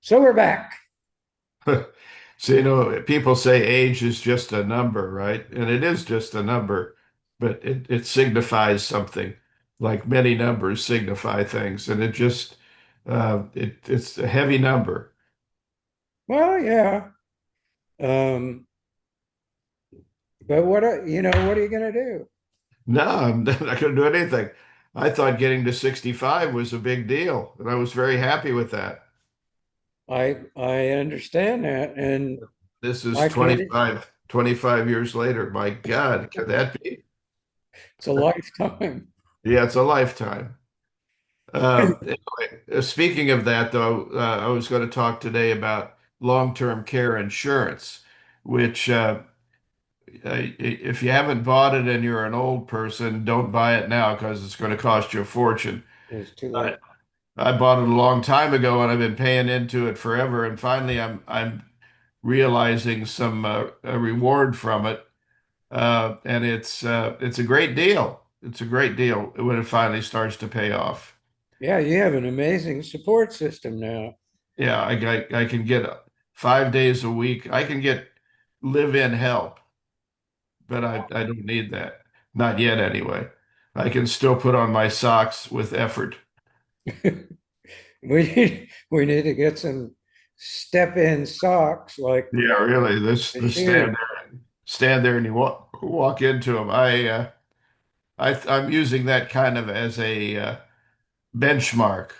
So we're back. So, people say age is just a number, right? And it is just a number, but it signifies something, like many numbers signify things. And it's a heavy number. Well, yeah. Um, but what are you going to do? No, I'm not going to do anything. I thought getting to 65 was a big deal, and I was very happy with that. I understand that, and This is I can't. 25 years later. My God, could that be? It's a lifetime. Yeah, it's a lifetime. Anyway, speaking of that, though, I was going to talk today about long-term care insurance, which, if you haven't bought it and you're an old person, don't buy it now because it's going to cost you a fortune. It's too I, late. I bought it a long time ago and I've been paying into it forever, and finally I'm realizing some a reward from it, and it's a great deal. It's a great deal when it finally starts to pay off. Yeah, you have an amazing support system now. Yeah, I can get 5 days a week. I can get live-in help, but I don't need that. Not yet, anyway. I can still put on my socks with effort. We need to get some step-in socks like Yeah, really. This shoes, stand there and you walk into them. I'm using that kind of as a benchmark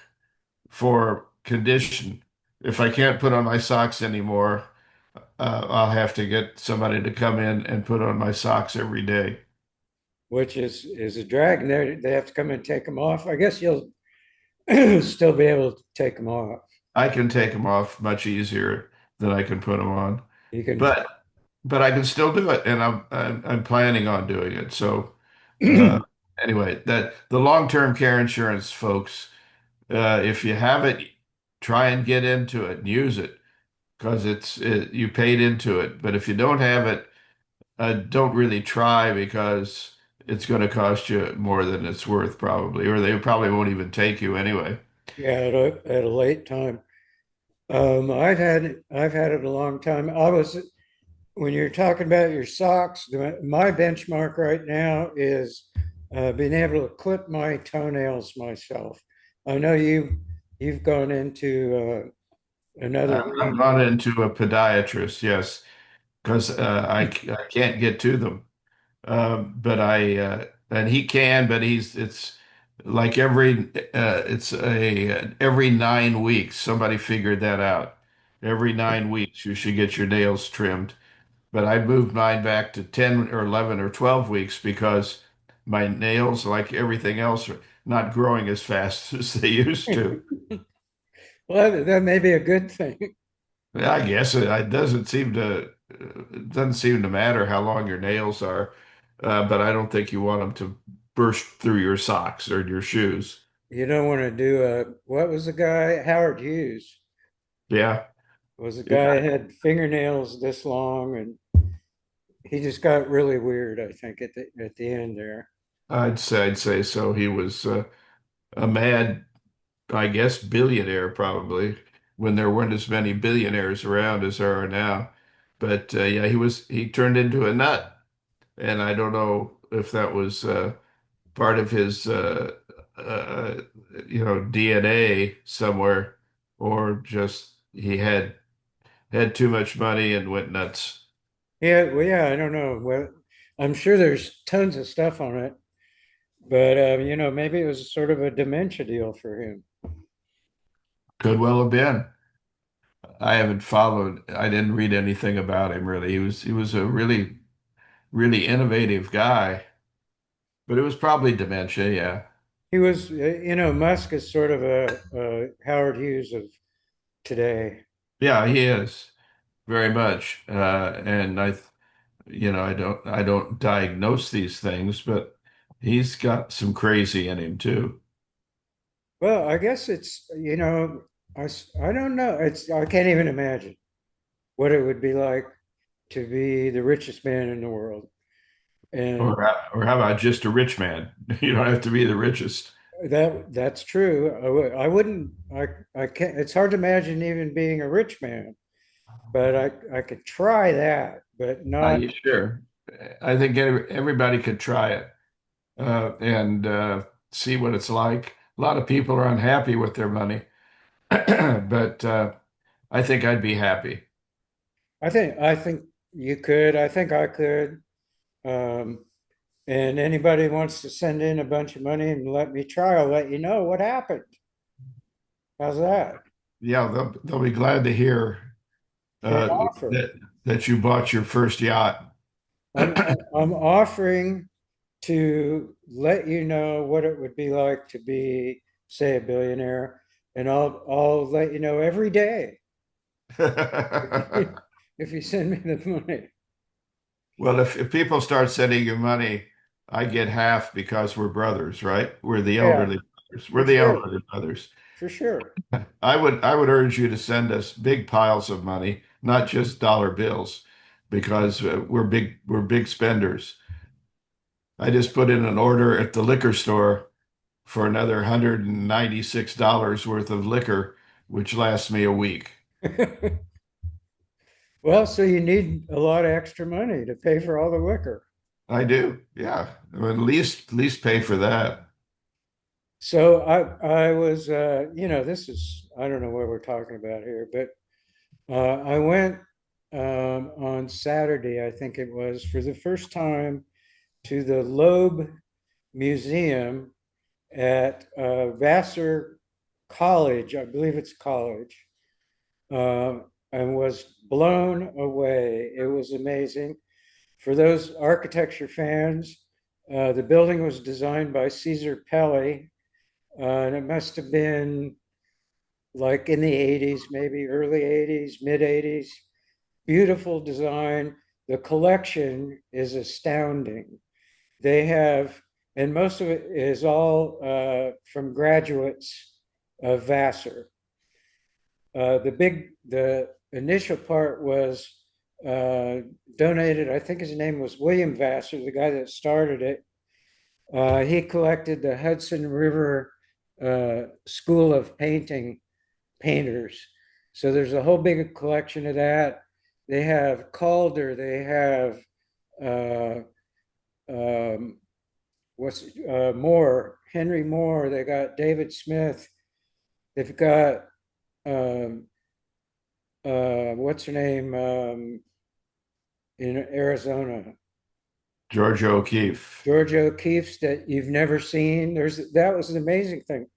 for condition. If I can't put on my socks anymore, I'll have to get somebody to come in and put on my socks every day. which is a drag. And they have to come and take them off. I guess you'll still be able to take them off. I can take them off much easier than I can put them on, You can. but I can still do it, and I'm planning on doing it. So uh, anyway, that the long-term care insurance, folks, if you have it, try and get into it and use it because you paid into it. But if you don't have it, don't really try because it's going to cost you more than it's worth probably, or they probably won't even take you anyway. Yeah, at a late time. I've had it a long time. When you're talking about your socks, my benchmark right now is being able to clip my toenails myself. I know you've gone into another I've league. run into a podiatrist, yes, because I can't get to them. But and he can, but it's like every 9 weeks. Somebody figured that out. Every 9 weeks, you should get your nails trimmed. But I moved mine back to 10 or 11 or 12 weeks because my nails, like everything else, are not growing as fast as they used to. Well, that may be a good thing. Yeah, I guess it doesn't seem to matter how long your nails are, but I don't think you want them to burst through your socks or your shoes. You don't want to do what was the guy? Howard Hughes Yeah, was a yeah, guy who had fingernails this long, and he just got really weird, I think, at the end there. I'd say so. He was a mad, I guess, billionaire probably when there weren't as many billionaires around as there are now. But yeah, he turned into a nut, and I don't know if that was part of his uh, DNA somewhere, or just he had too much money and went nuts. Yeah, well, yeah, I don't know. Well, I'm sure there's tons of stuff on it, but maybe it was sort of a dementia deal for him. Could well have been. I haven't followed. I didn't read anything about him really. He was a really innovative guy, but it was probably dementia. Yeah, He was, Musk is sort of a Howard Hughes of today. yeah, he is very much. And I don't diagnose these things, but he's got some crazy in him too. Well, I guess I don't know. I can't even imagine what it would be like to be the richest man in the world. And Or how about just a rich man? You don't have to be the richest. That's true. I wouldn't. I can't. It's hard to imagine even being a rich man, but I could try that, but not. You sure? I think everybody could try it and see what it's like. A lot of people are unhappy with their money, but I think I'd be happy. I think you could. I think I could. Um, and anybody wants to send in a bunch of money and let me try, I'll let you know what happened. How's that? Yeah, they'll be glad to hear For an uh, offer. that you bought your first yacht. I'm I'm offering to let you know what it would be like to be, say, a billionaire, and I'll let you know every day if you send me the money. Well, if people start sending you money, I get half because we're brothers, right? We're the Yeah, elderly brothers. We're for the sure, elderly brothers. for sure. I would urge you to send us big piles of money, not just dollar bills, because we're big spenders. I just put in an order at the liquor store for another $196 worth of liquor, which lasts me a week. Well, so you need a lot of extra money to pay for all the liquor. I do, yeah. Well, at least pay for that. So I was this is I don't know what we're talking about here, but I went on Saturday, I think it was, for the first time to the Loeb Museum at Vassar College, I believe it's college, uh, and was blown away. It was amazing. For those architecture fans, the building was designed by Caesar Pelli, and it must have been like in the 80s, maybe early 80s, mid 80s. Beautiful design. The collection is astounding. They have, and most of it is all from graduates of Vassar. The initial part was uh, donated. I think his name was William Vassar, the guy that started it. He collected the Hudson River School of Painting painters. So there's a whole big collection of that. They have Calder. They have uh, um, what's Moore, Henry Moore. They got David Smith. They've got um, what's her name in Arizona, Georgia O'Keeffe. Georgia O'Keeffe's that you've never seen. That was an amazing thing.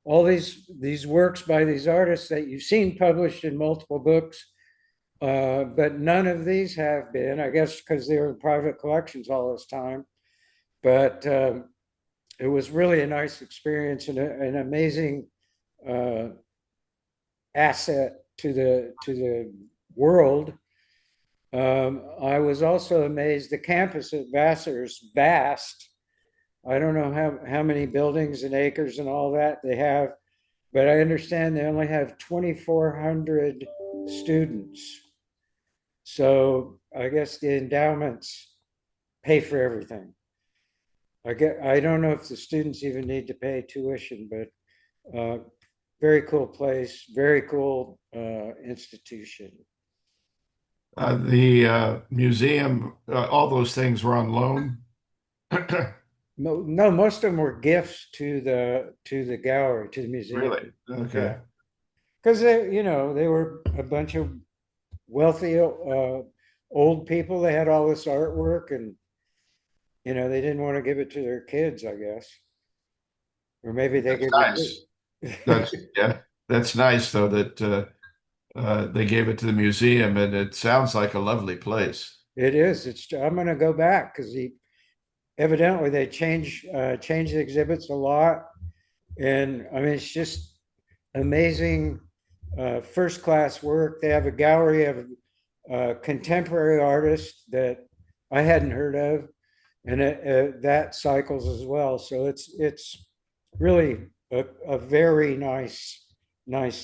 All these works by these artists that you've seen published in multiple books, but none of these have been. I guess because they were in private collections all this time. But it was really a nice experience and an amazing uh, asset to the world. I was also amazed. The campus at Vassar is vast. I don't know how many buildings and acres and all that they have, but I understand they only have 2,400 students. So I guess the endowments pay for everything. I don't know if the students even need to pay tuition, but very cool place, very cool institution. The museum, all those things were on loan. No, most of them were gifts to the gallery, to the museum. Really? Yeah, Okay. because they were a bunch of wealthy old people. They had all this artwork, and they didn't want to give it to their kids, I guess, or maybe they That's gave nice. it. That's yeah. That's nice though that they gave it to the museum, and it sounds like a lovely place. It is. I'm going to go back because evidently they change the exhibits a lot, and I mean it's just amazing, first class work. They have a gallery of contemporary artists that I hadn't heard of, and that cycles as well. So it's really a very nice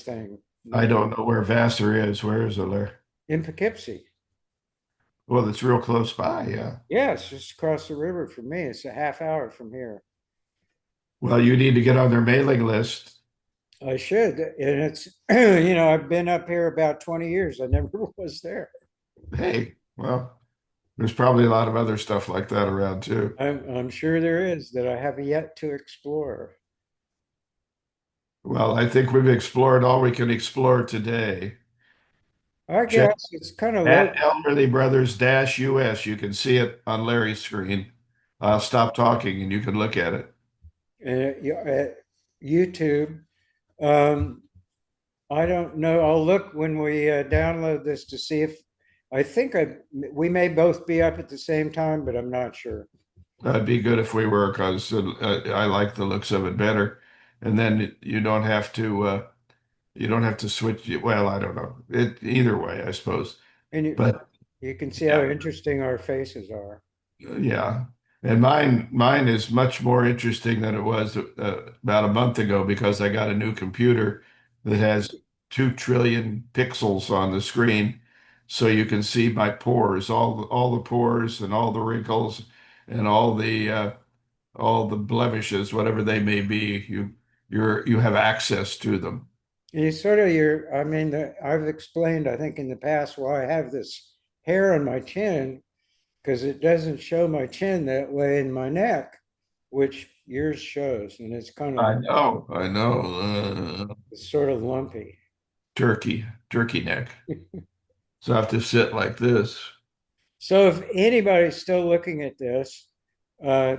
thing I don't know where Vassar is. Where is it there? in Poughkeepsie. Well, it's real close by. Yeah. Yeah, it's just across the river from me. It's a half hour from here. Well, you need to get on their mailing list. I should. And it's, I've been up here about 20 years. I never was there. Hey, well, there's probably a lot of other stuff like that around too. I'm sure there is that I have yet to explore. Well, I think we've explored all we can explore today. I Check guess it's kind of at low. Elderly Brothers US. You can see it on Larry's screen. I'll stop talking and you can look at it. At YouTube. Um, I don't know. I'll look when we download this to see if I think we may both be up at the same time, but I'm not sure. That'd be good if we were, because I like the looks of it better. And then you don't have to switch. Well, I don't know. Either way, I suppose. And But you can see how yeah, interesting our faces are. yeah. And mine is much more interesting than it was about a month ago because I got a new computer that has 2 trillion pixels on the screen, so you can see my pores, all the pores and all the wrinkles and all the blemishes, whatever they may be. You have access to them. You sort of I mean, I've explained, I think, in the past why I have this hair on my chin because it doesn't show my chin that way in my neck, which yours shows, and it's kind of I know. it's sort of lumpy. Turkey neck. So I have to sit like this. So if anybody's still looking at this, uh,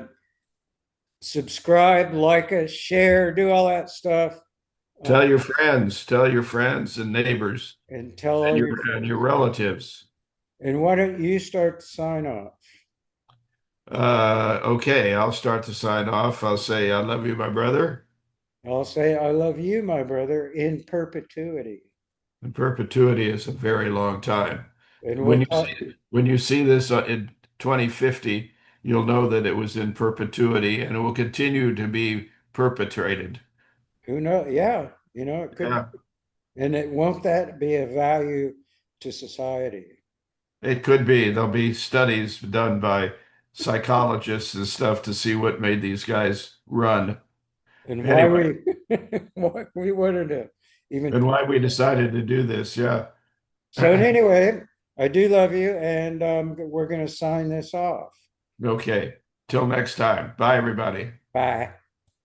subscribe, like us, share, do all that stuff, uh, Tell your friends and neighbors and tell all your and your friends. relatives. And why don't you start to sign off? Okay, I'll start to sign off. I'll say, I love you, my brother. I'll say, I love you, my brother, in perpetuity. And perpetuity is a very long time. And we'll talk. When you see this in 2050, you'll know that it was in perpetuity and it will continue to be perpetrated. Who knows? Yeah, it could, Yeah, and it won't that be a value to society? it could be. There'll be studies done by psychologists and stuff to see what made these guys run. And why Anyway, we why we wanted to even. and why we decided to do this. Yeah. So anyway, I do love you, and we're going to sign this off. Okay. Till next time. Bye, everybody. Bye.